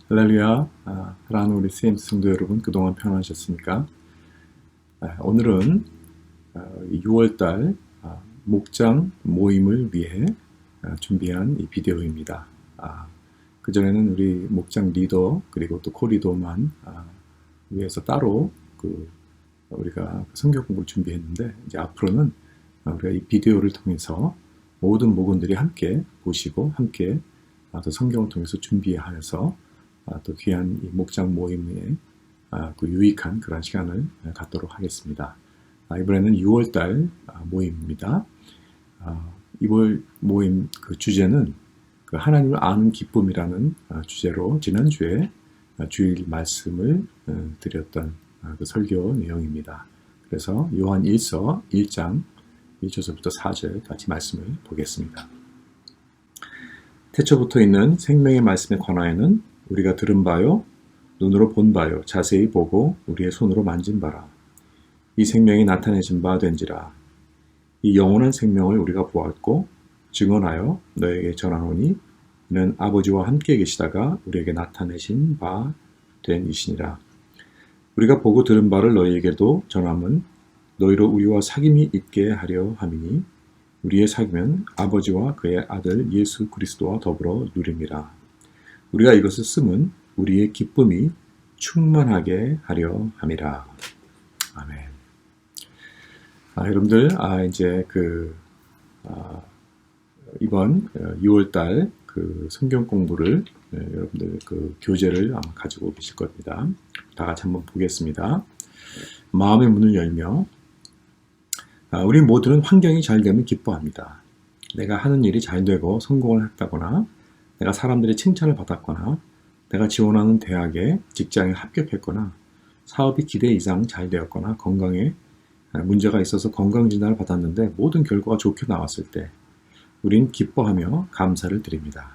할렐루야. 사랑하는 우리 CMC 성도 여러분, 그동안 편안하셨습니까? 오늘은 6월달 목장 모임을 위해 준비한 이 비디오입니다. 그전에는 우리 목장 리더 그리고 또 코리더만 위해서 따로 우리가 성경 공부를 준비했는데, 이제 앞으로는 우리가 이 비디오를 통해서 모든 목원들이 함께 보시고 함께 또 성경을 통해서 준비하여서 또 귀한 이 목장 모임에 유익한 그런 시간을 갖도록 하겠습니다. 이번에는 6월달 모임입니다. 이번 모임 주제는 하나님을 아는 기쁨이라는 주제로 지난주에 주일 말씀을 드렸던 그 설교 내용입니다. 그래서 요한 1서 1장 1절부터 4절 같이 말씀을 보겠습니다. 태초부터 있는 생명의 말씀에 관하여는 우리가 들은 바요, 눈으로 본 바요, 자세히 보고 우리의 손으로 만진 바라. 이 생명이 나타내진 바 된지라. 이 영원한 생명을 우리가 보았고 증언하여 너에게 전하노니 이는 아버지와 함께 계시다가 우리에게 나타내신 바 된 이시니라. 우리가 보고 들은 바를 너희에게도 전함은 너희로 우리와 사귐이 있게 하려 함이니 우리의 사귐은 아버지와 그의 아들 예수 그리스도와 더불어 누림이라. 우리가 이것을 쓰면 우리의 기쁨이 충만하게 하려 함이라. 아멘. 여러분들, 이제 이번 6월달 성경 공부를 여러분들 교재를 아마 가지고 계실 겁니다. 다 같이 한번 보겠습니다. 마음의 문을 열며, 우리 모두는 환경이 잘 되면 기뻐합니다. 내가 하는 일이 잘 되고 성공을 했다거나, 내가 사람들의 칭찬을 받았거나, 내가 지원하는 대학에 직장에 합격했거나, 사업이 기대 이상 잘 되었거나, 건강에 문제가 있어서 건강진단을 받았는데 모든 결과가 좋게 나왔을 때 우린 기뻐하며 감사를 드립니다.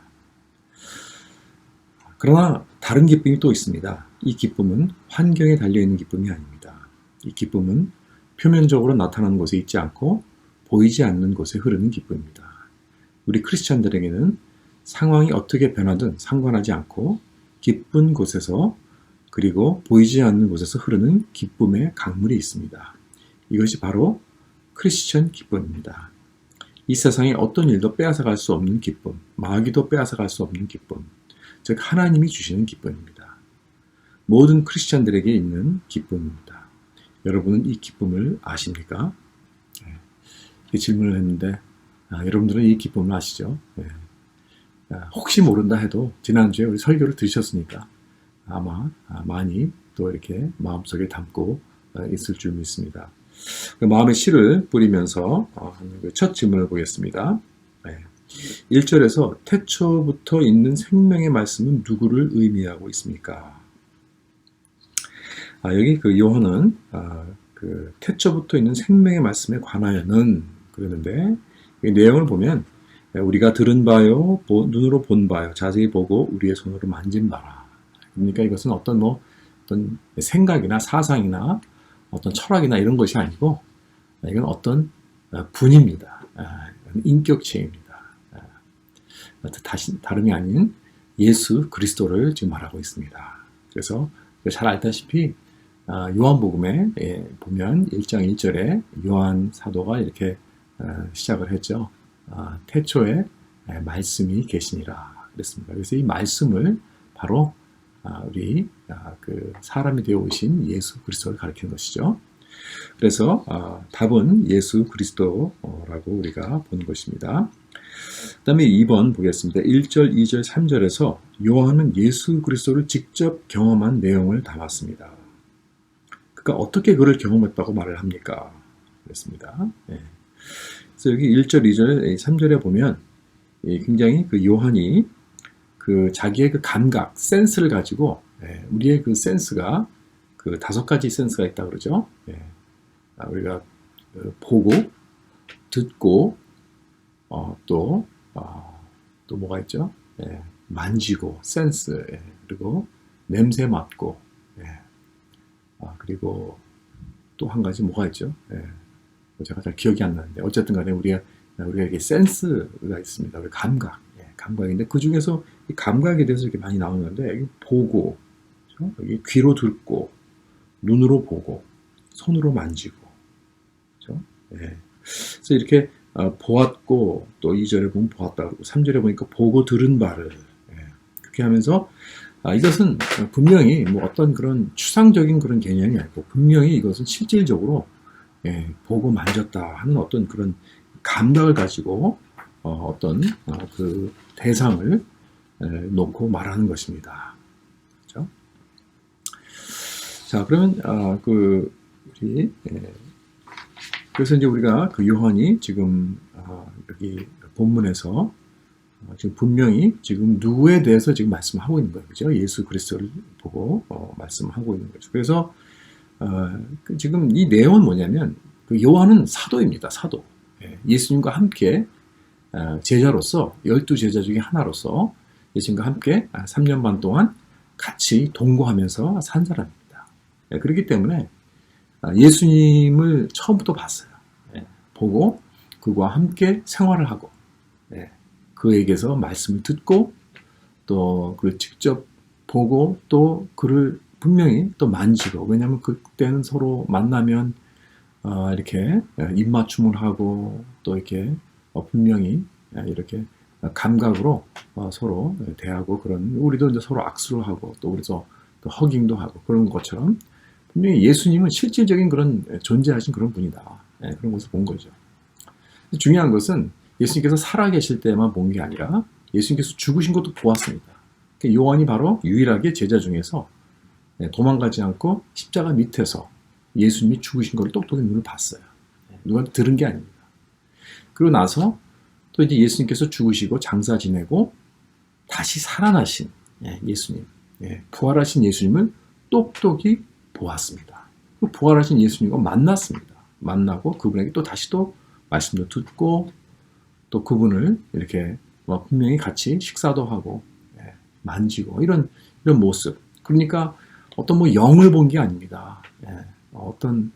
그러나 다른 기쁨이 또 있습니다. 이 기쁨은 환경에 달려있는 기쁨이 아닙니다. 이 기쁨은 표면적으로 나타나는 곳에 있지 않고 보이지 않는 곳에 흐르는 기쁨입니다. 우리 크리스찬들에게는 상황이 어떻게 변하든 상관하지 않고 기쁜 곳에서 그리고 보이지 않는 곳에서 흐르는 기쁨의 강물이 있습니다. 이것이 바로 크리스천 기쁨입니다. 이 세상에 어떤 일도 빼앗아갈 수 없는 기쁨, 마귀도 빼앗아갈 수 없는 기쁨, 즉 하나님이 주시는 기쁨입니다. 모든 크리스찬들에게 있는 기쁨입니다. 여러분은 이 기쁨을 아십니까? 이 질문을 했는데 여러분들은 이 기쁨을 아시죠? 혹시 모른다 해도 지난주에 우리 설교를 들으셨으니까 아마 많이 또 이렇게 마음속에 담고 있을 줄 믿습니다. 마음의 씨를 뿌리면서 첫 질문을 보겠습니다. 1절에서 태초부터 있는 생명의 말씀은 누구를 의미하고 있습니까? 여기 요한은 태초부터 있는 생명의 말씀에 관하여는 그러는데 이 내용을 보면 우리가 들은 바요, 눈으로 본 바요, 자세히 보고 우리의 손으로 만진 바라. 그러니까 이것은 어떤 생각이나 사상이나 어떤 철학이나 이런 것이 아니고 이건 어떤 분입니다. 인격체입니다. 다름이 아닌 예수 그리스도를 지금 말하고 있습니다. 그래서 잘 알다시피 요한복음에 보면 1장 1절에 요한 사도가 이렇게 시작을 했죠. 태초에 말씀이 계시니라 그랬습니다. 그래서 이 말씀을 바로 우리 사람이 되어 오신 예수 그리스도를 가리키는 것이죠. 그래서 답은 예수 그리스도라고 우리가 보는 것입니다. 그 다음에 2번 보겠습니다. 1절, 2절, 3절에서 요한은 예수 그리스도를 직접 경험한 내용을 담았습니다. 그러니까 어떻게 그를 경험했다고 말을 합니까? 그랬습니다. 그래서 여기 1절, 2절, 3절에 보면 굉장히 요한이 자기의 감각, 센스를 가지고 우리의 센스가 5가지 센스가 있다 그러죠. 우리가 보고, 듣고, 또 뭐가 있죠? 만지고, 센스, 그리고 냄새 맡고, 그리고 또 한 가지 뭐가 있죠? 제가 잘 기억이 안 나는데 어쨌든 간에 우리가 이게 센스가 있습니다. 우리 감각, 감각인데 그 중에서 이 감각에 대해서 이렇게 많이 나오는데 여기 보고, 그렇죠? 여기 귀로 듣고, 눈으로 보고, 손으로 만지고, 그렇죠? 그래서 이렇게 보았고, 또 2절에 보면 보았다 그러고 3절에 보니까 보고 들은 바를, 그렇게 하면서 이것은 분명히 뭐 어떤 그런 추상적인 그런 개념이 아니고 분명히 이것은 실질적으로 보고 만졌다 하는 어떤 그런 감각을 가지고 어떤 그 대상을 놓고 말하는 것입니다. 그렇죠? 자, 그러면 그래서 이제 우리가 그 요한이 지금 여기 본문에서 지금 분명히 지금 누구에 대해서 지금 말씀하고 있는 거예요. 그죠? 예수 그리스도를 보고 말씀하고 있는 거죠. 그래서 지금 이 내용은 뭐냐면 그 요한은 사도입니다. 사도. 예수님과 함께 제자로서 12제자 중에 하나로서 예수님과 함께 3년 반 동안 같이 동거하면서 산 사람입니다. 그렇기 때문에 예수님을 처음부터 봤어요. 보고 그와 함께 생활을 하고 그에게서 말씀을 듣고 또 그를 직접 보고 또 그를 분명히 또 만지고, 왜냐하면 그때는 서로 만나면 이렇게 입맞춤을 하고 또 이렇게 분명히 이렇게 감각으로 서로 대하고, 그런 우리도 이제 서로 악수를 하고 또 우리도 또 허깅도 하고 그런 것처럼 분명히 예수님은 실질적인 그런 존재하신 그런 분이다. 그런 것을 본 거죠. 중요한 것은 예수님께서 살아계실 때만 본 게 아니라 예수님께서 죽으신 것도 보았습니다. 요한이 바로 유일하게 제자 중에서 도망가지 않고 십자가 밑에서 예수님이 죽으신 걸 똑똑히 눈을 봤어요. 누구한테 들은 게 아닙니다. 그리고 나서 또 이제 예수님께서 죽으시고 장사 지내고 다시 살아나신 예수님, 부활하신 예수님을 똑똑히 보았습니다. 부활하신 예수님과 만났습니다. 만나고 그분에게 또 다시 또 말씀도 듣고 또 그분을 이렇게 분명히 같이 식사도 하고 만지고 이런 모습. 그러니까 어떤 뭐 영을 본 게 아닙니다. 어떤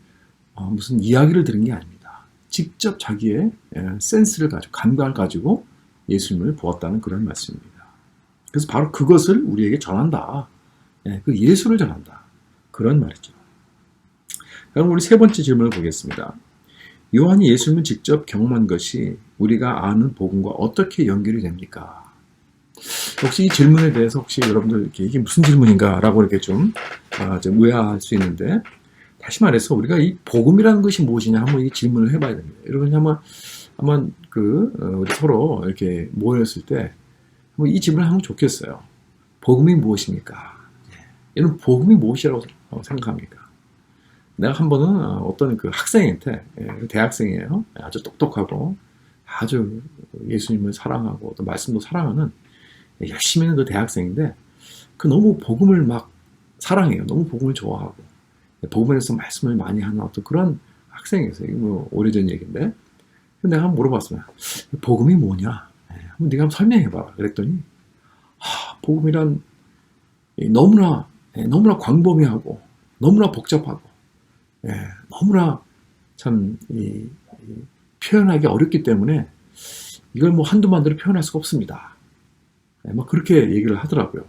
무슨 이야기를 들은 게 아닙니다. 직접 자기의 센스를 가지고, 감각을 가지고 예수님을 보았다는 그런 말씀입니다. 그래서 바로 그것을 우리에게 전한다. 그 예수를 전한다. 그런 말이죠. 그럼 우리 세 번째 질문을 보겠습니다. 요한이 예수님을 직접 경험한 것이 우리가 아는 복음과 어떻게 연결이 됩니까? 혹시 이 질문에 대해서 혹시 여러분들 이게 무슨 질문인가 라고 이렇게 좀 의아할 수 있는데, 다시 말해서 우리가 이 복음이라는 것이 무엇이냐 한번 이 질문을 해봐야 됩니다. 여러분 한번 우리 서로 이렇게 모였을 때 한번 이 질문을 하면 좋겠어요. 복음이 무엇입니까? 여러분 복음이 무엇이라고 생각합니까? 내가 한 번은 어떤 그 학생한테, 대학생이에요. 아주 똑똑하고 아주 예수님을 사랑하고 또 말씀도 사랑하는 열심히 하는 그 대학생인데, 그 너무 복음을 막 사랑해요. 너무 복음을 좋아하고 복음에 대해서 말씀을 많이 하는 어떤 그런 학생이었어요. 이거 뭐 오래전 얘기인데, 근데 내가 한번 물어봤어요. 복음이 뭐냐? 한번 네가 한번 설명해봐라. 그랬더니 복음이란 너무나 광범위하고 너무나 복잡하고 너무나 참 표현하기 어렵기 때문에 이걸 뭐 한두 마디로 표현할 수가 없습니다. 막 그렇게 얘기를 하더라고요.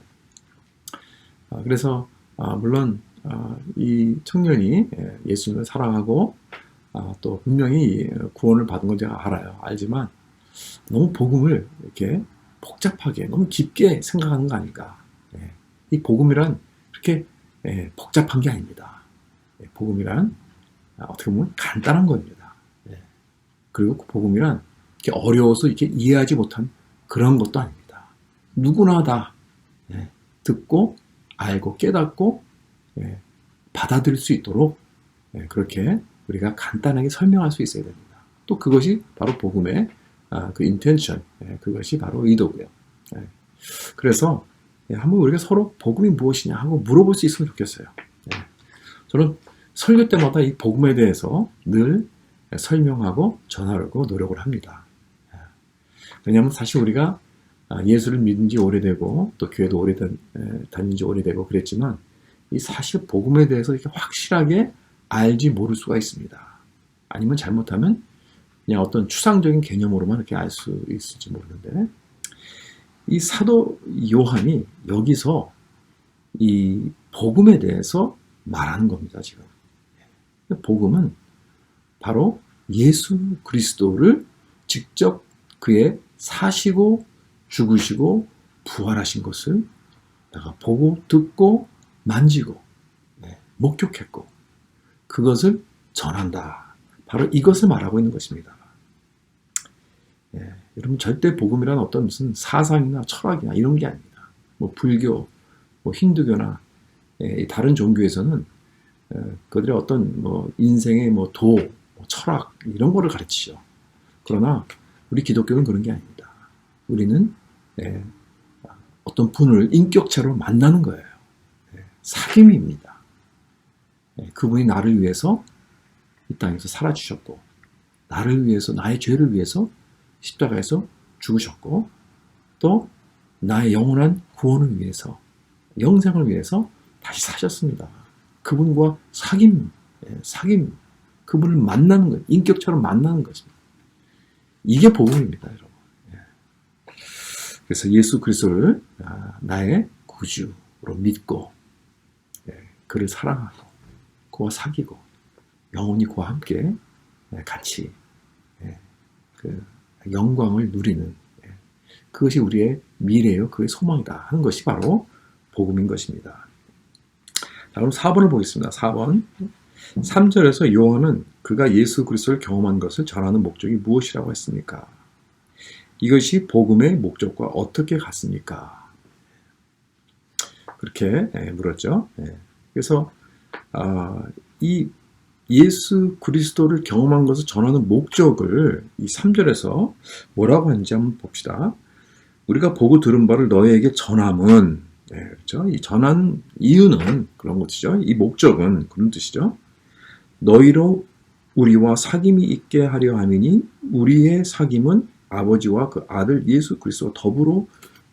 그래서 물론 이 청년이 예수님을 사랑하고 또 분명히 구원을 받은 건 제가 알지만 너무 복음을 이렇게 복잡하게 너무 깊게 생각하는 거 아닌가. 이 복음이란 그렇게 복잡한 게 아닙니다. 복음이란 어떻게 보면 간단한 겁니다. 그리고 그 복음이란 이렇게 어려워서 이렇게 이해하지 못한 그런 것도 아닙니다. 누구나 다 듣고 알고 깨닫고 받아들일 수 있도록 그렇게 우리가 간단하게 설명할 수 있어야 됩니다. 또 그것이 바로 복음의 그 인텐션, 그것이 바로 의도고요. 그래서 한번 우리가 서로 복음이 무엇이냐 하고 물어볼 수 있으면 좋겠어요. 저는 설교 때마다 이 복음에 대해서 늘 설명하고 전하려고 노력을 합니다. 왜냐하면 사실 우리가 예수를 믿은 지 오래되고 또 교회도 다닌 지 오래되고 그랬지만 이 사실 복음에 대해서 이렇게 확실하게 알지 모를 수가 있습니다. 아니면 잘못하면 그냥 어떤 추상적인 개념으로만 이렇게 알 수 있을지 모르는데 이 사도 요한이 여기서 이 복음에 대해서 말하는 겁니다. 지금 복음은 바로 예수 그리스도를 직접 그의 사시고 죽으시고 부활하신 것을 내가 보고 듣고 만지고 목격했고 그것을 전한다. 바로 이것을 말하고 있는 것입니다. 여러분 절대 복음이란 어떤 무슨 사상이나 철학이나 이런 게 아닙니다. 뭐 불교, 뭐 힌두교나 다른 종교에서는 그들의 어떤 뭐 인생의 뭐 도, 뭐 철학 이런 거를 가르치죠. 그러나 우리 기독교는 그런 게 아닙니다. 우리는 어떤 분을 인격체로 만나는 거예요. 사귐입니다. 그분이 나를 위해서 이 땅에서 살아주셨고 나를 위해서 나의 죄를 위해서 십자가에서 죽으셨고 또 나의 영원한 구원을 위해서 영생을 위해서 다시 사셨습니다. 그분과 사귐 그분을 만나는 거예요. 인격처럼 만나는 것입니다. 이게 복음입니다, 여러분. 그래서 예수 그리스도를 나의 구주로 믿고 그를 사랑하고 그와 사귀고 영원히 그와 함께 같이 그 영광을 누리는 그것이 우리의 미래요, 그의 소망이다 하는 것이 바로 복음인 것입니다. 자, 그럼 4번을 보겠습니다. 4번 3절에서 요한은 그가 예수 그리스도를 경험한 것을 전하는 목적이 무엇이라고 했습니까? 이것이 복음의 목적과 어떻게 같습니까? 그렇게 물었죠. 그래서 이 예수 그리스도를 경험한 것을 전하는 목적을 이 3절에서 뭐라고 하는지 한번 봅시다. 우리가 보고 들은 바를 너희에게 전함은, 그렇죠? 이 전한 이유는 그런 것이죠. 이 목적은 그런 뜻이죠. 너희로 우리와 사귐이 있게 하려 함이니 우리의 사귐은 아버지와 그 아들 예수 그리스도와 더불어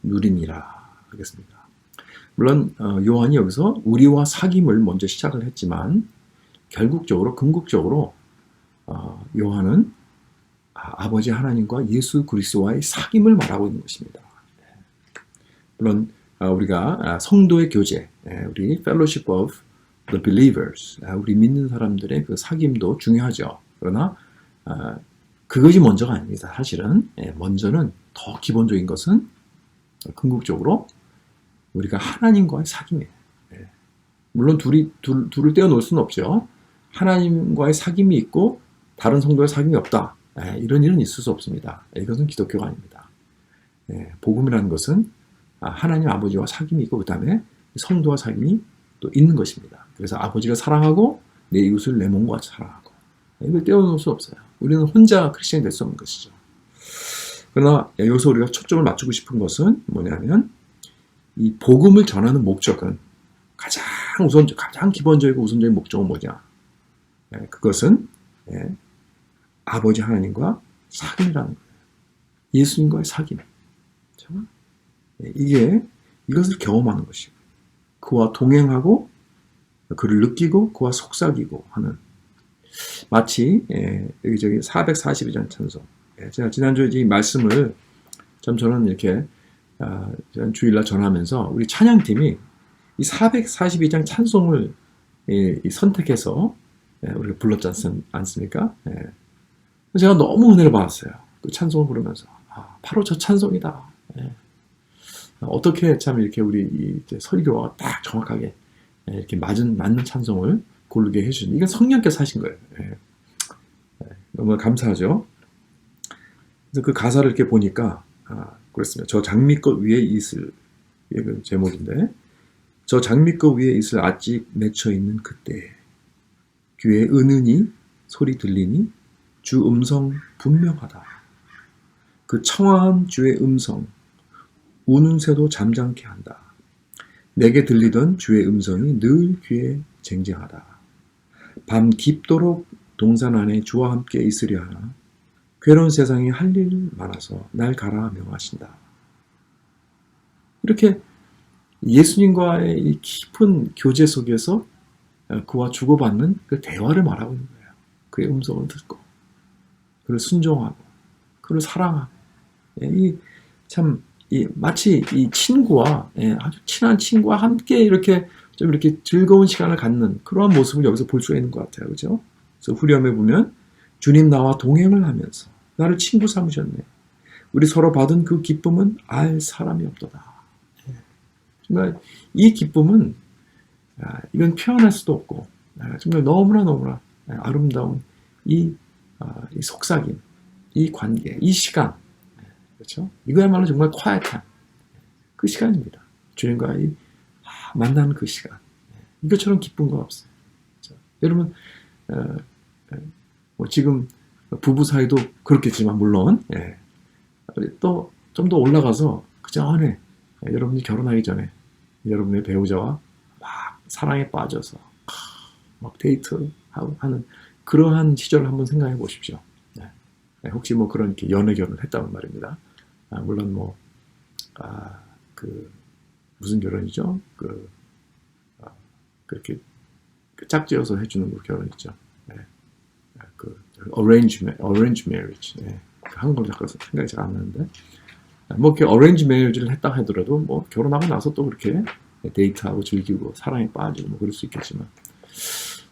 누리니라 하겠습니다. 물론 요한이 여기서 우리와 사귐을 먼저 시작을 했지만 결국적으로 궁극적으로 요한은 아버지 하나님과 예수 그리스도와의 사귐을 말하고 있는 것입니다. 물론 우리가 성도의 교제, 우리 Fellowship of the Believers, 우리 믿는 사람들의 그 사귐도 중요하죠. 그러나 그것이 먼저가 아닙니다. 사실은 먼저는 더 기본적인 것은 궁극적으로 우리가 하나님과의 사귐이에요. 물론 둘을 떼어놓을 수는 없죠. 하나님과의 사귐이 있고 다른 성도의 사귐이 없다. 이런 일은 있을 수 없습니다. 이것은 기독교가 아닙니다. 복음이라는 것은 하나님 아버지와 사귐이 있고 그 다음에 성도와 사귐이 또 있는 것입니다. 그래서 아버지가 사랑하고 내 이웃을 내 몸과 같이 사랑하고 이걸 떼어놓을 수 없어요. 우리는 혼자 크리스천이 될 수 없는 것이죠. 그러나 여기서 우리가 초점을 맞추고 싶은 것은 뭐냐면 이 복음을 전하는 목적은 가장 기본적이고 우선적인 목적은 뭐냐? 그것은 아버지 하나님과 사귐이라는 거예요. 예수님과의 사귐. 이것을 경험하는 것이고 그와 동행하고 그를 느끼고 그와 속삭이고 하는 마치 여기저기 442장 찬송. 제가 지난주에 이 말씀을 저는 이렇게 주일날 전하면서 우리 찬양팀이 이 442장 찬송을 선택해서 우리가 불렀지 않습니까? 제가 너무 은혜를 받았어요. 그 찬송을 부르면서 바로 저 찬송이다. 어떻게 참 이렇게 우리 설교와 딱 정확하게 이렇게 맞는 찬송을 고르게 해주신 이건 성령께서 하신 거예요. 너무 감사하죠. 그래서 그 가사를 이렇게 보니까 그렇습니다. 저 장미꽃 위에 이슬 그 제목인데 저 장미꽃 위에 이슬 아직 맺혀 있는 그때 귀에 은은히 소리 들리니 주 음성 분명하다. 그 청아한 주의 음성 우는 새도 잠잠케 한다. 내게 들리던 주의 음성이 늘 귀에 쟁쟁하다. 밤 깊도록 동산 안에 주와 함께 있으려 하나 괴로운 세상에 할 일 많아서 날 가라 명하신다. 이렇게 예수님과의 이 깊은 교제 속에서 그와 주고받는 그 대화를 말하고 있는 거예요. 그의 음성을 듣고, 그를 순종하고, 그를 사랑하고, 마치 이 친구와, 아주 친한 친구와 함께 이렇게 좀 이렇게 즐거운 시간을 갖는 그러한 모습을 여기서 볼 수가 있는 것 같아요. 그죠? 그래서 후렴에 보면, 주님 나와 동행을 하면서 나를 친구 삼으셨네. 우리 서로 받은 그 기쁨은 알 사람이 없도다. 정말 이 기쁨은 이건 표현할 수도 없고 정말 너무나 아름다운 이 속삭임, 이 관계, 이 시간, 그렇죠? 이거야말로 정말 quiet 그 시간입니다. 주님과의 만나는 그 시간. 이것처럼 기쁜 거 없어요. 그렇죠? 여러분 뭐 지금 부부 사이도 그렇겠지만 물론 또 좀 더 올라가서 그 전에 여러분이 결혼하기 전에 여러분의 배우자와 막 사랑에 빠져서 막 데이트하고 하는 그러한 시절을 한번 생각해 보십시오. 혹시 뭐 그런 이렇게 연애 결혼을 했다는 말입니다. 물론 뭐 무슨 결혼이죠? 그렇게 짝지어서 해주는 그 결혼이죠. arrange marriage. 한국어로 잠깐 생각이 잘 안 나는데. 뭐 이렇게 어레인지 매니지를 했다 하더라도 뭐 결혼하고 나서 또 그렇게 데이트하고 즐기고 사랑에 빠지고 뭐 그럴 수 있겠지만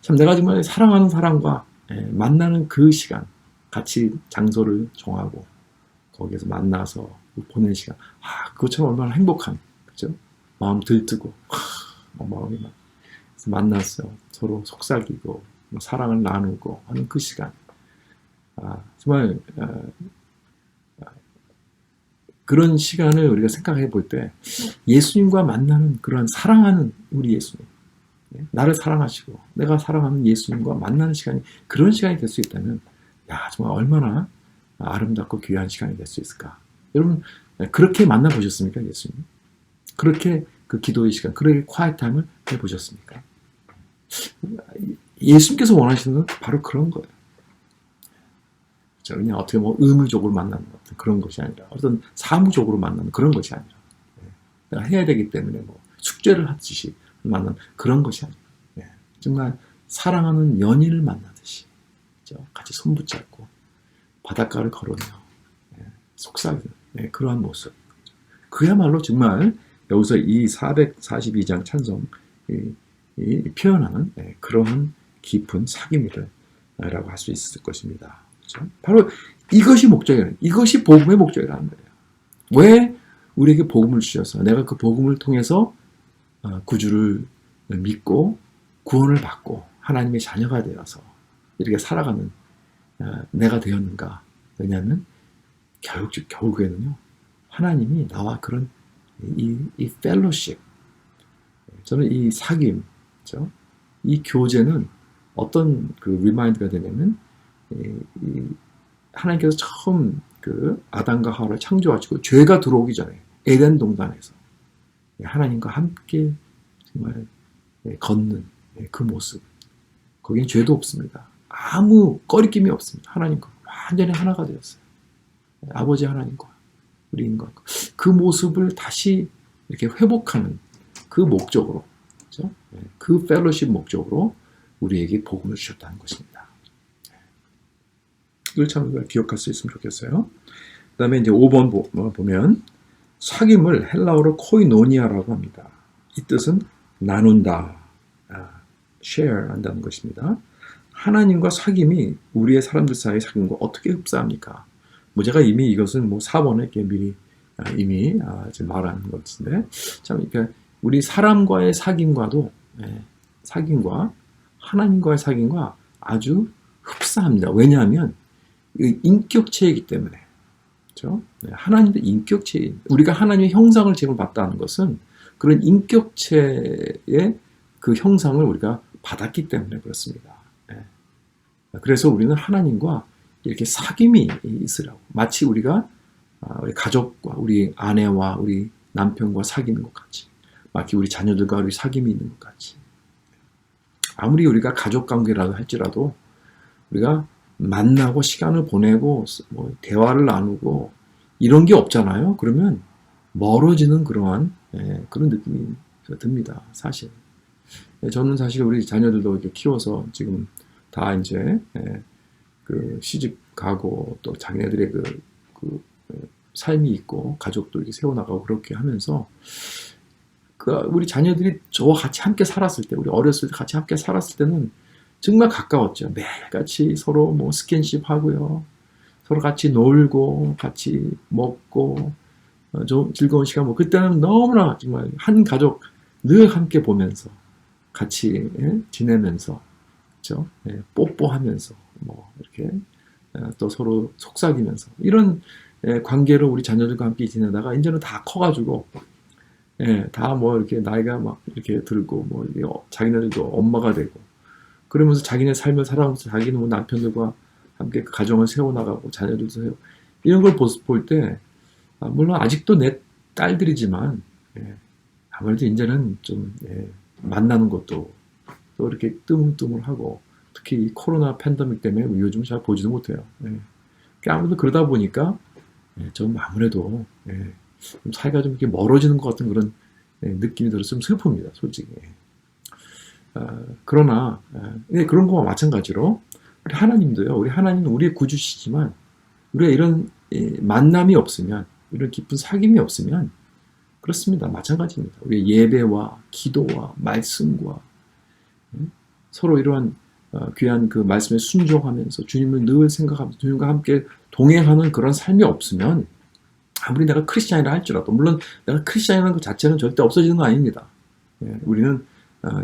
참 내가 정말 사랑하는 사람과 만나는 그 시간 같이 장소를 정하고 거기에서 만나서 보낸 시간 그것처럼 얼마나 행복한 그죠? 마음 들뜨고 마음이 막 만났어요. 서로 속삭이고 사랑을 나누고 하는 그 시간 정말 그런 시간을 우리가 생각해 볼 때 예수님과 만나는 그러한 사랑하는 우리 예수님 나를 사랑하시고 내가 사랑하는 예수님과 만나는 시간이 그런 시간이 될 수 있다면 정말 얼마나 아름답고 귀한 시간이 될 수 있을까. 여러분 그렇게 만나보셨습니까? 예수님 그렇게 그 기도의 시간 그렇게 quiet time을 해보셨습니까? 예수님께서 원하시는 건 바로 그런 거예요. 그냥 어떻게 뭐 의무적으로 만나는 그런 것이 아니라 어떤 사무적으로 만나는 그런 것이 아니라 내가 해야 되기 때문에 뭐 숙제를 하듯이 만나는 그런 것이 아니라 정말 사랑하는 연인을 만나듯이 같이 손 붙잡고 바닷가를 걸으며 속삭이는 그러한 모습 그야말로 정말 여기서 이 442장 찬송이 표현하는 그러한 깊은 사귐이라고 할 수 있을 것입니다. 바로 이것이 목적이라는 이것이 복음의 목적이라는 거예요. 왜 우리에게 복음을 주셔서 내가 그 복음을 통해서 구주를 믿고 구원을 받고 하나님의 자녀가 되어서 이렇게 살아가는 내가 되었는가. 왜냐하면 결국에는요 하나님이 나와 그런 이 펠로십 저는 이 사귐 이 교제는 어떤 그 리마인드가 되냐면 하나님께서 처음 그 아담과 하와를 창조하시고 죄가 들어오기 전에 에덴 동산에서 하나님과 함께 정말 걷는 그 모습 거기는 죄도 없습니다. 아무 꺼리낌이 없습니다. 하나님과 완전히 하나가 되었어요. 아버지 하나님과 우리 인간과 그 모습을 다시 이렇게 회복하는 그 목적으로 그렇죠? 그 펠로십 목적으로 우리에게 복음을 주셨다는 것입니다. 이걸 참 기억할 수 있으면 좋겠어요. 그 다음에 이제 5번 보면 사귐을 헬라어로 코이노니아라고 합니다. 이 뜻은 나눈다, share 한다는 것입니다. 하나님과 사귐이 우리의 사람들 사이의 사귐과 어떻게 흡사합니까? 뭐 제가 이미 이것은 뭐 4번에 이렇게 미리 이미 말한 것 같은데 참 그러니까 우리 사람과의 사귐과도 사귐과 하나님과의 사귐과 아주 흡사합니다. 왜냐하면 인격체이기 때문에 그렇죠? 하나님도 인격체 우리가 하나님의 형상을 지금 받다는 것은 그런 인격체의 그 형상을 우리가 받았기 때문에 그렇습니다. 그래서 우리는 하나님과 이렇게 사귐이 있으라고 마치 우리가 우리 가족과 우리 아내와 우리 남편과 사귀는 것 같이 마치 우리 자녀들과 우리 사귐이 있는 것 같이 아무리 우리가 가족관계라도 할지라도 우리가 만나고 시간을 보내고 뭐 대화를 나누고 이런 게 없잖아요. 그러면 멀어지는 그러한 그런 느낌이 듭니다. 사실. 저는 사실 우리 자녀들도 이렇게 키워서 지금 다 이제 그 시집 가고 또 자기네들의 그 삶이 있고 가족도 이렇게 세워나가고 그렇게 하면서 우리 자녀들이 저와 같이 함께 살았을 때, 우리 어렸을 때 같이 함께 살았을 때는 정말 가까웠죠. 매일같이 서로 뭐 스킨십 하고요. 서로 같이 놀고, 같이 먹고, 좀 즐거운 시간, 뭐, 그때는 너무나 정말 한 가족 늘 함께 보면서, 같이 지내면서, 그죠? 뽀뽀하면서, 뭐, 이렇게, 또 서로 속삭이면서, 이런 관계로 우리 자녀들과 함께 지내다가, 이제는 다 커가지고, 다 뭐 이렇게 나이가 막 이렇게 들고, 뭐, 자기네들도 엄마가 되고, 그러면서 자기네 삶을 살아가면서 자기는 뭐 남편들과 함께 그 가정을 세워나가고 자녀들도 세우고 이런 걸 볼 때 물론 아직도 내 딸들이지만 아무래도 이제는 좀 만나는 것도 또 이렇게 뜨문뜨문하고 특히 이 코로나 팬데믹 때문에 요즘 잘 보지도 못해요. 아무래도 그러다 보니까 좀 아무래도 좀 사이가 좀 이렇게 멀어지는 것 같은 그런 느낌이 들어서 좀 슬픕니다, 솔직히. 그러나 그런 거와 마찬가지로 우리 하나님도요. 우리 하나님은 우리의 구주시지만 우리가 이런 만남이 없으면, 이런 깊은 사귐이 없으면 그렇습니다. 마찬가지입니다. 우리의 예배와 기도와 말씀과 서로 이러한 귀한 그 말씀에 순종하면서 주님을 늘 생각하면서 주님과 함께 동행하는 그런 삶이 없으면 아무리 내가 크리스찬이라 할지라도, 물론 내가 크리스찬이라는 것 자체는 절대 없어지는 거 아닙니다. 우리는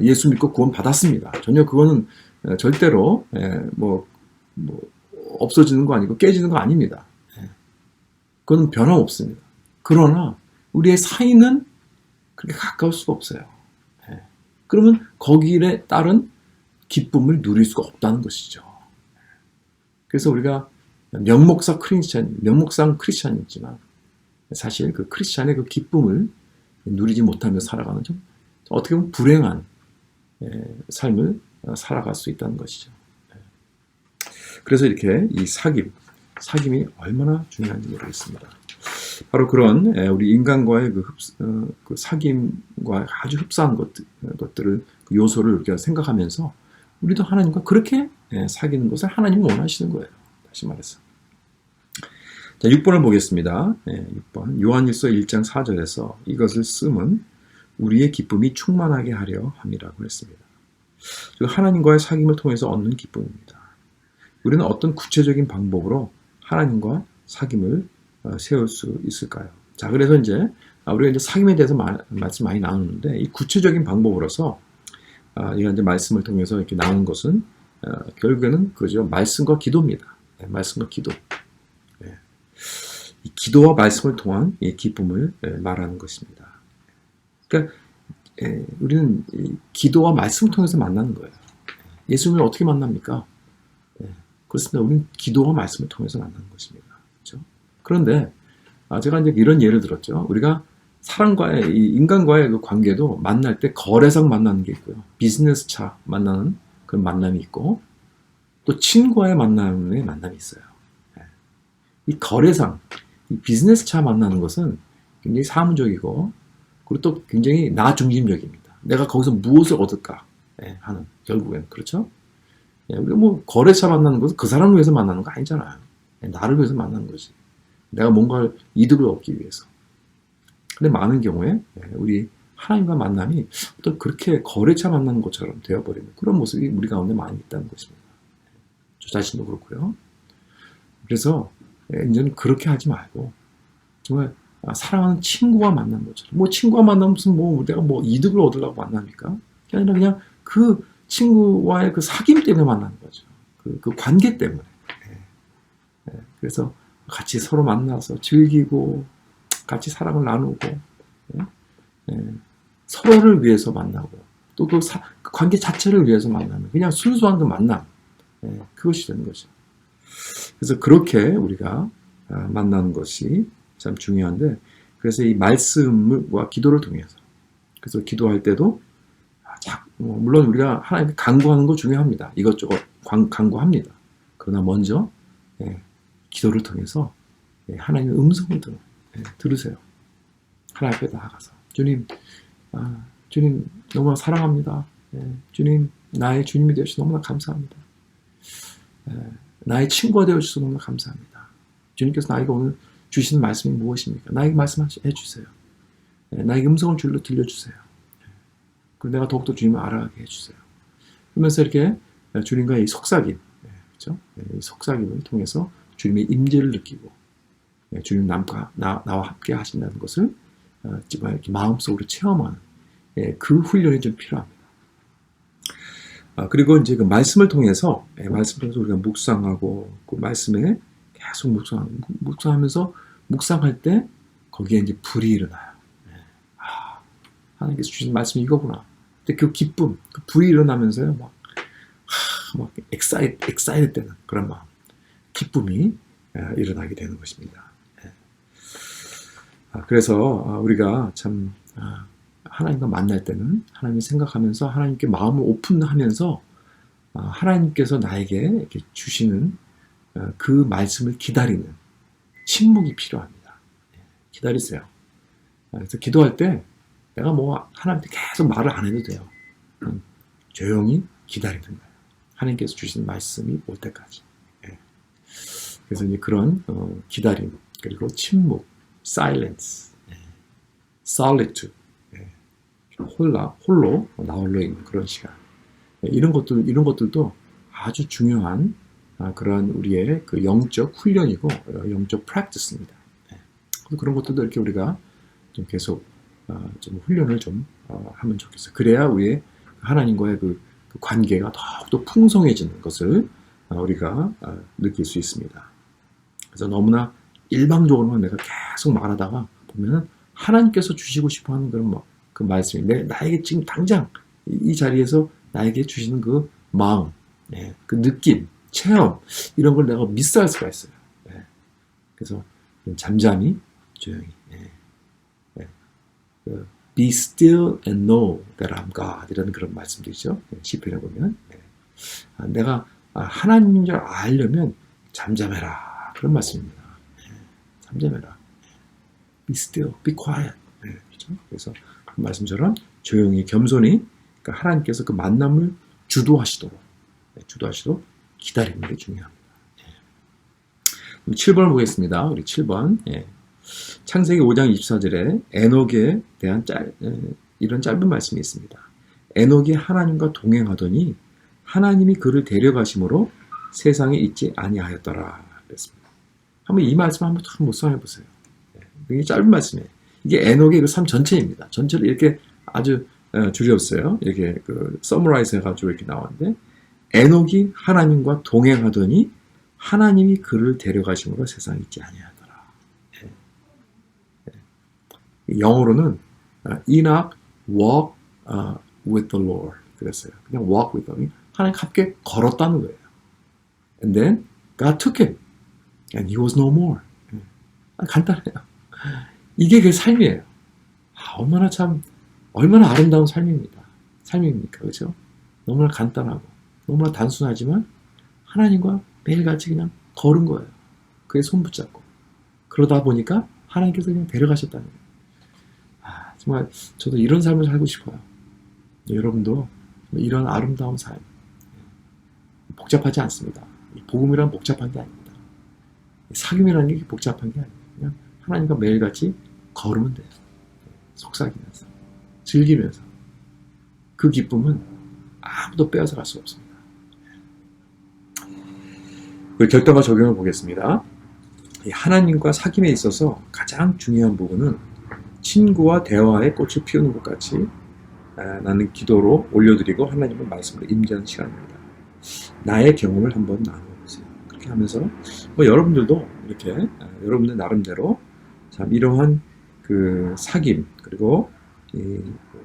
예수 믿고 구원 받았습니다. 전혀 그거는 절대로 뭐 없어지는 거 아니고 깨지는 거 아닙니다. 그건 변함없습니다. 그러나 우리의 사이는 그렇게 가까울 수가 없어요. 그러면 거기에 따른 기쁨을 누릴 수가 없다는 것이죠. 그래서 우리가 명목상 크리스찬이지만 사실 그 크리스찬의 그 기쁨을 누리지 못하며 살아가는 좀 어떻게 보면 불행한 삶을 살아갈 수 있다는 것이죠. 그래서 이렇게 이 사귐이 얼마나 중요한지 모르겠습니다. 바로 그런 우리 인간과의 그 사귐과 아주 흡사한 것들을 그 요소를 우리가 생각하면서 우리도 하나님과 그렇게 사귀는 것을 하나님은 원하시는 거예요. 다시 말해서. 자, 6번을 보겠습니다. 6번. 요한일서 1장 4절에서 이것을 쓰면 우리의 기쁨이 충만하게 하려 함이라고 했습니다. 하나님과의 사귐을 통해서 얻는 기쁨입니다. 우리는 어떤 구체적인 방법으로 하나님과 사귐을 세울 수 있을까요? 자, 그래서 이제 우리가 이제 사귐에 대해서 말씀 많이 나누는데 이 구체적인 방법으로서 이런 이제 말씀을 통해서 이렇게 나오는 것은 결국에는 그죠, 말씀과 기도입니다. 말씀과 기도. 이 기도와 말씀을 통한 이 기쁨을 말하는 것입니다. 그러니까 우리는 기도와 말씀을 통해서 만나는 거예요. 예수님을 어떻게 만납니까? 그렇습니다. 우리는 기도와 말씀을 통해서 만나는 것입니다. 그렇죠? 그런데 제가 이제 이런 예를 들었죠. 우리가 인간과의 그 관계도 만날 때 거래상 만나는 게 있고요. 비즈니스차 만나는 그런 만남이 있고 또 친구와의 만남이 있어요. 이 거래상, 이 비즈니스차 만나는 것은 굉장히 사무적이고 그리고 또 굉장히 나 중심적입니다. 내가 거기서 무엇을 얻을까 하는, 결국엔. 그렇죠? 우리가 뭐 거래차 만나는 것은 그 사람을 위해서 만나는 거 아니잖아요. 나를 위해서 만나는 거지. 내가 뭔가 이득을 얻기 위해서. 근데 많은 경우에 우리 하나님과 만남이 또 그렇게 거래차 만나는 것처럼 되어버리는 그런 모습이 우리 가운데 많이 있다는 것입니다. 저 자신도 그렇고요. 그래서 이제는 그렇게 하지 말고 정말 사랑하는 친구와 만난 것처럼, 뭐 친구와 만나면 무슨 뭐 내가 뭐 이득을 얻으려고 만납니까? 그게 아니라 그냥 그 친구와의 그 사귐 때문에 만나는 거죠. 그 관계 때문에. 그래서 같이 서로 만나서 즐기고 같이 사랑을 나누고 서로를 위해서 만나고 또 그 관계 자체를 위해서 만나는 그냥 순수한 그 만남, 그것이 되는 거죠. 그래서 그렇게 우리가 만나는 것이 참 중요한데, 그래서 이 말씀과 기도를 통해서, 그래서 기도할 때도 물론 우리가 하나님께 간구하는 거 중요합니다. 이것저것 간구합니다. 그러나 먼저 기도를 통해서 하나님의 음성을 들으세요. 하나님 앞에 나아가서 주님, 주님 너무나 사랑합니다. 주님, 나의 주님이 되어주셔서 너무나 감사합니다. 나의 친구가 되어주셔서 너무나 감사합니다. 주님께서 나에게 오늘 주시는 말씀이 무엇입니까? 나에게 말씀해 주세요. 나에게 음성을 들려주세요. 그리고 내가 더욱더 주님을 알아가게 해주세요. 그러면서 이렇게 주님과의 이 속삭임, 그렇죠? 이 속삭임을 통해서 주님의 임재를 느끼고 주님 나와 함께 하신다는 것을 이렇게 마음속으로 체험하는 그 훈련이 좀 필요합니다. 그리고 이제 그 말씀을 통해서 우리가 묵상하고 그 말씀에 계속 묵상하면서 묵상할 때 거기에 이제 불이 일어나요. 하나님께서 주신 말씀이 이거구나. 근데 그 기쁨, 그 불이 일어나면서요, 막 excited 되는 그런 마음, 기쁨이 일어나게 되는 것입니다. 그래서 우리가 참 하나님과 만날 때는 하나님을 생각하면서 하나님께 마음을 오픈하면서 하나님께서 나에게 이렇게 주시는 그 말씀을 기다리는 침묵이 필요합니다. 기다리세요. 그래서 기도할 때 내가 뭐 하나님한테 계속 말을 안 해도 돼요. 조용히 기다리는 거예요. 하나님께서 주신 말씀이 올 때까지. 그래서 이제 그런 기다림, 그리고 침묵, silence, solitude, 홀로 나홀로 있는 그런 시간. 이런 것들도 아주 중요한 그러한 우리의 그 영적 훈련이고 영적 practice입니다. 그런 것들도 이렇게 우리가 좀 계속 좀 훈련을 좀 하면 좋겠어요. 그래야 우리의 하나님과의 그 관계가 더욱더 풍성해지는 것을 우리가 느낄 수 있습니다. 그래서 너무나 일방적으로만 내가 계속 말하다가 보면은 하나님께서 주시고 싶어하는 그런 그 말씀이 나에게 지금 당장 이 자리에서 나에게 주시는 그 마음, 그 느낌, 체험 이런 걸 내가 미스할 수가 있어요. 그래서 잠잠히 조용히 Be still and know that I'm God 이라는 그런 말씀도 있죠. 시편에 보면 내가 하나님인 줄 알려면 잠잠해라 그런 말씀입니다. 잠잠해라. Be still, be quiet. 그렇죠? 그래서 그 말씀처럼 조용히 겸손히 그러니까 하나님께서 그 만남을 주도하시도록 기다리는 게 중요합니다. 7번을 보겠습니다. 우리 7번. 창세기 5장 24절에 에녹에 대한 이런 짧은 말씀이 있습니다. 에녹이 하나님과 동행하더니 하나님이 그를 데려가심으로 세상에 있지 아니하였더라 그랬습니다. 한번 이 말씀 한번 묵상해 보세요. 이게 짧은 말씀이에요. 이게 에녹의 그 삶 전체입니다. 전체를 이렇게 아주 줄였어요. 이렇게 그 서머라이즈 해가지고 이렇게 나왔는데 에녹이 하나님과 동행하더니 하나님이 그를 데려가심으로 세상에 있지 아니하였더라. 영어로는 Enoch walk with the Lord 그랬어요. 그냥 walk with him. 하나님 함께 걸었다는 거예요. And then God took him and he was no more. 간단해요. 이게 그 삶이에요. 얼마나 아름다운 삶입니까? 그렇죠? 너무나 간단하고 너무나 단순하지만 하나님과 매일같이 그냥 걸은 거예요. 그의 손 붙잡고 그러다 보니까 하나님께서 그냥 데려가셨다는 거예요. 정말 저도 이런 삶을 살고 싶어요. 여러분도 이런 아름다운 삶 복잡하지 않습니다. 복음이란 복잡한 게 아닙니다. 사귐이라는 게 복잡한 게 아니에요. 그냥 하나님과 매일같이 걸으면 돼요. 속삭이면서 즐기면서 그 기쁨은 아무도 빼앗아 갈 수 없습니다. 우리 결단과 적용을 보겠습니다. 하나님과 사귐에 있어서 가장 중요한 부분은 친구와 대화의 꽃을 피우는 것 같이 나는 기도로 올려드리고 하나님의 말씀으로 임재하는 시간입니다. 나의 경험을 한번 나눠보세요. 그렇게 하면서 여러분들도 이렇게 여러분들 나름대로 참 이러한 그 사귐 그리고 이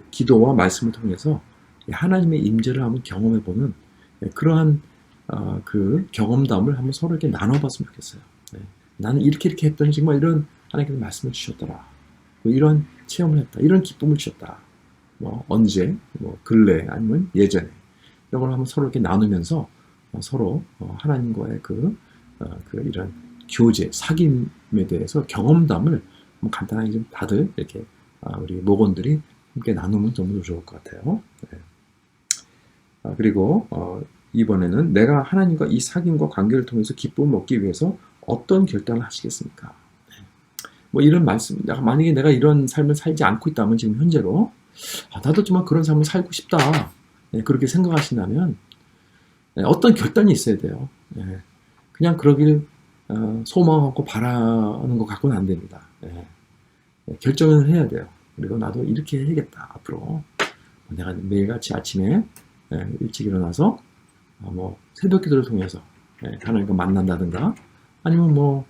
기도와 말씀을 통해서 하나님의 임재를 한번 경험해보는 그러한 그 경험담을 한번 서로 이렇게 나눠봤으면 좋겠어요. 나는 이렇게 했더니 정말 이런 하나님께서 말씀을 주셨더라. 이런 체험을 했다. 이런 기쁨을 주셨다. 언제, 근래, 아니면 예전에. 이런 걸 한번 서로 이렇게 나누면서 서로 하나님과의 이런 교제, 사귐에 대해서 경험담을 간단하게 좀 다들 이렇게 우리 목원들이 함께 나누면 좀 더 좋을 것 같아요. 네. 그리고 이번에는 내가 하나님과 이 사귐과 관계를 통해서 기쁨을 얻기 위해서 어떤 결단을 하시겠습니까? 네. 뭐 이런 말씀, 만약에 내가 이런 삶을 살지 않고 있다면 지금 현재로 나도 정말 그런 삶을 살고 싶다. 네, 그렇게 생각하신다면 어떤 결단이 있어야 돼요. 네. 그냥 그러길 소망하고 바라는 것 갖고는 안 됩니다. 네. 결정을 해야 돼요. 그리고 나도 이렇게 해야겠다. 앞으로 내가 매일같이 아침에 일찍 일어나서 뭐 새벽 기도를 통해서 하나님과 만난다든가 아니면 뭐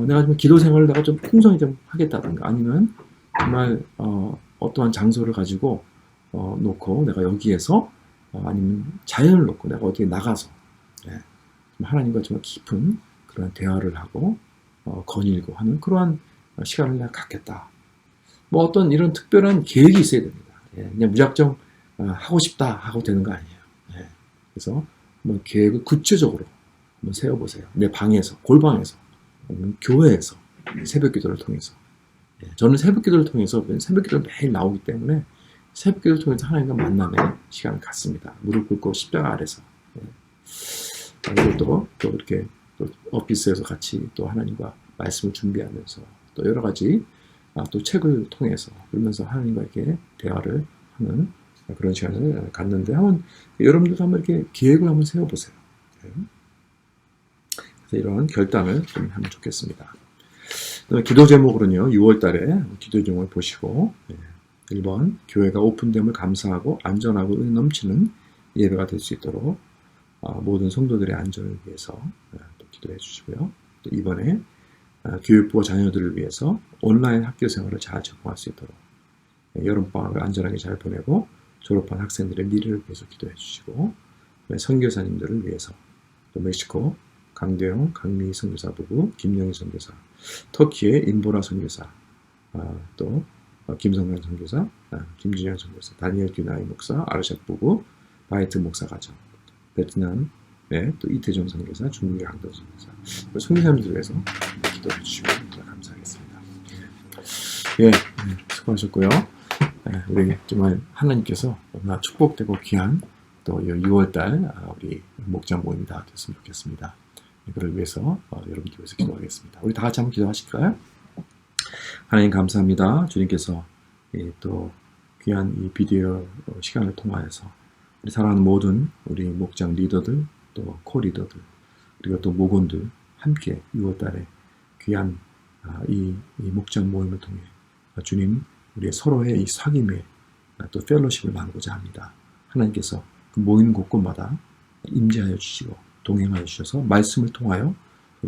내가 좀 기도 생활을 내가 좀 풍성히 좀 하겠다든가 아니면 정말 어떠한 장소를 가지고 놓고 내가 여기에서 아니면 자연을 놓고 내가 어디에 나가서 하나님과 정말 깊은 그런 대화를 하고 거닐고 하는 그러한 시간을 내가 갖겠다. 뭐 어떤 이런 특별한 계획이 있어야 됩니다. 그냥 무작정 하고 싶다 하고 되는 거 아니에요. 그래서 뭐 계획을 구체적으로 한번 세워보세요. 내 방에서, 골방에서, 아니면 교회에서, 새벽 기도를 통해서. 저는 새벽 기도를 통해서, 새벽 기도를 매일 나오기 때문에 새벽 기도를 통해서 하나님과 만남의 시간을 갖습니다. 무릎 꿇고 십자가 아래서. 그리고 또 이렇게 또 오피스에서 같이 또 하나님과 말씀을 준비하면서 또 여러 가지 또 책을 통해서 그러면서 하나님과 이렇게 대화를 하는 그런 시간을 갖는데 여러분들도 한번 이렇게 계획을 한번 세워보세요. 그래서 이런 결단을 좀 하면 좋겠습니다. 기도 제목으로는요, 6월달에 기도 제목을 보시고 1번 교회가 오픈됨을 감사하고 안전하고 은 넘치는 예배가 될 수 있도록 모든 성도들의 안전을 위해서 또 기도해 주시고요. 또 2번에 교육부와 자녀들을 위해서 온라인 학교 생활을 잘 적응할 수 있도록 여름방학을 안전하게 잘 보내고 졸업한 학생들의 미래를 위해서 기도해 주시고 선교사님들을 위해서 또 멕시코 강대영, 강미 선교사 부부, 김영희 선교사, 터키의 임보라 선교사, 또 김성관 선교사, 김준영 선교사, 다니엘 규나이 목사, 아르샥 부부, 바이트 목사 가정, 베트남 또 이태종 선교사, 중국의 강도 선교사, 선교사님들을 위해서 기도해 주시면 감사하겠습니다. 수고하셨고요. 우리 정말 하나님께서 너무나 축복되고 귀한 또 6월달 우리 목장 모임이 다 됐으면 좋겠습니다. 이거를 위해서 여러분들 위해서 기도하겠습니다. 우리 다 같이 한번 기도하실까요? 하나님 감사합니다. 주님께서 또 귀한 이 비디오 시간을 통하여서 우리 사랑하는 모든 우리 목장 리더들 또 코 리더들 그리고 또 목원들 함께 6월달에 귀한 이 목장 모임을 통해 주님 우리의 서로의 이 사귐에 또 펠로십을 나누고자 합니다. 하나님께서 그 모이는 곳곳마다 임재하여 주시고 동행하여 주셔서 말씀을 통하여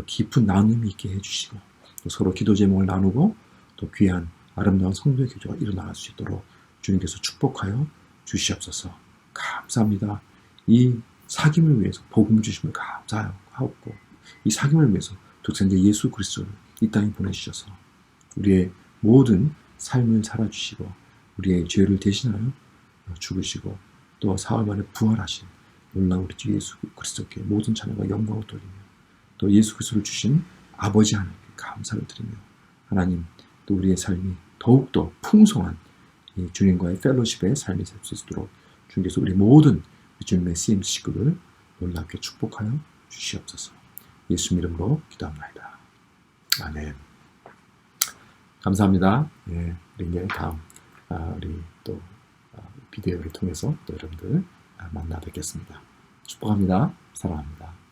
깊은 나눔이 있게 해주시고 또 서로 기도 제목을 나누고 또 귀한 아름다운 성도의 교제가 일어날 수 있도록 주님께서 축복하여 주시옵소서. 감사합니다. 이 사귐을 위해서 복음을 주심을 감사하고 이 사귐을 위해서 독생자 예수 그리스도를 이 땅에 보내주셔서 우리의 모든 삶을 살아주시고 우리의 죄를 대신하여 죽으시고 또 사흘 만에 부활하신 놀라운 우리 주 예수 그리스도께 모든 찬양과 영광을 돌리며 또 예수 그리스도를 주신 아버지 하나님께 감사를 드리며 하나님 또 우리의 삶이 더욱더 풍성한 이 주님과의 펠로십의 삶이 될 수 있도록 주님께서 우리 모든 주님의 쓰임 식구를 놀랍게 축복하여 주시옵소서. 예수 이름으로 기도합니다. 아멘. 감사합니다. 우리 이제 다음 우리 또 비디오를 통해서 또 여러분들 만나 뵙겠습니다. 축복합니다. 사랑합니다.